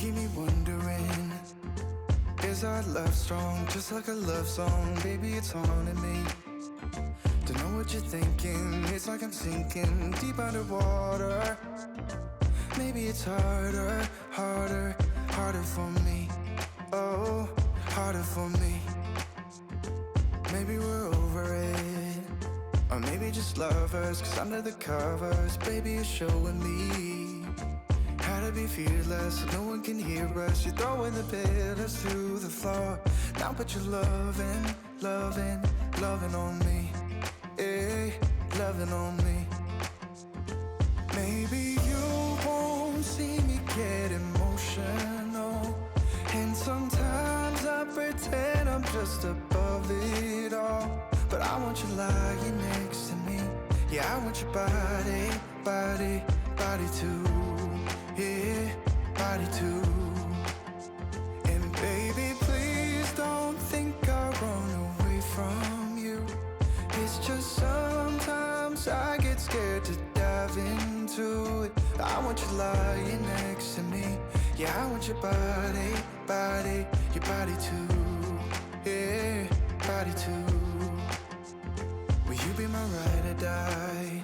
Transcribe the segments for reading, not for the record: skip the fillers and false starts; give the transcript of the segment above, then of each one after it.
keep me wondering, is our love strong, just like a love song? Baby, it's haunting me. Don't know what you're thinking, it's like I'm sinking deep underwater. Maybe it's harder, harder, harder for me. Oh, harder for me. Maybe we're over it, or maybe just lovers, cause under the covers, baby, you're showing me how to be fearless, so no one can hear us. You're throwing the pillars through the floor. Now put your loving, loving, loving on me. Eh, loving on me. Maybe you won't see me get emotional, and sometimes I pretend I'm just above it all. But I want you lying next to me. Yeah, I want your body, body, body too. Yeah, body too. And baby, please don't think I run away from you. It's just sometimes I get scared to dive into it. I want you lying next to me. Yeah, I want your body, body, your body too. Yeah, body too. Will you be my ride or die?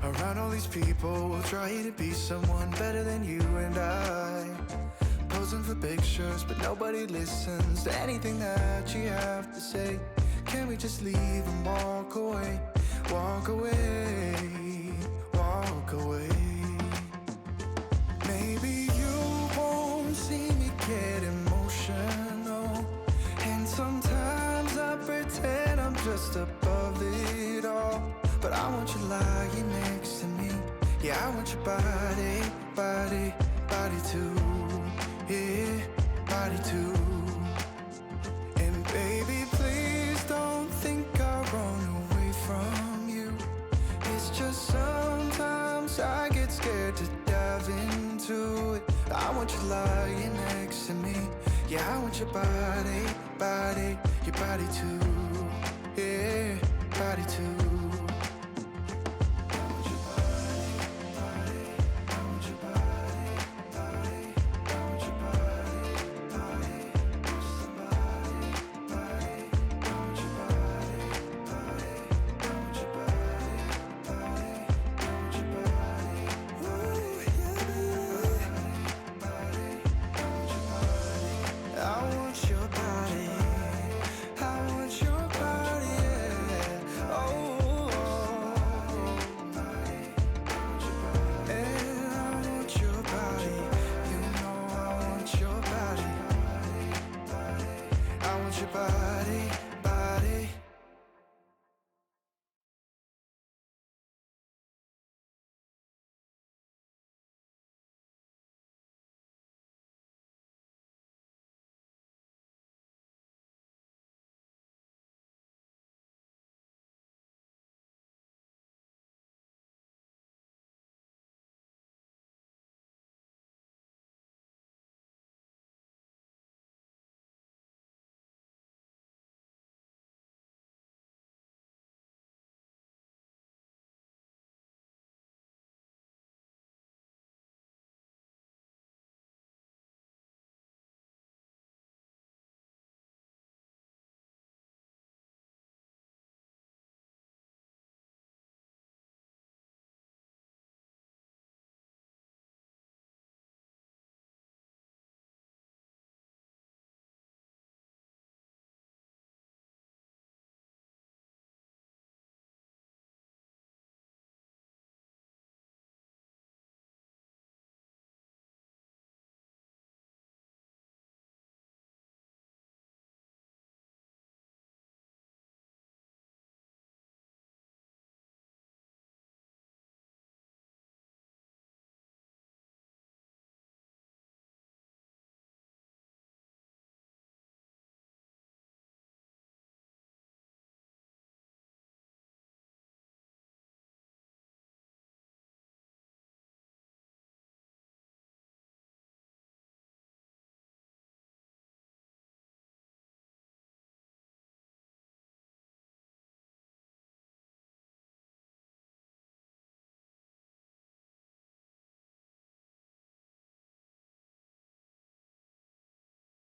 Around all these people, we'll try to be someone better than you and I. Posing for pictures, but nobody listens to anything that you have to say. Can we just leave and walk away? Walk away, walk away. Maybe you won't see me get emotional, and sometimes I pretend I'm just above it all. But I want you lying next to me. Yeah, I want your body, body, body too. Yeah, body too. And baby, please don't think I run away from you. It's just sometimes I get scared to dive into it. I want you lying next to me. Yeah, I want your body, body, your body too. Yeah, body too.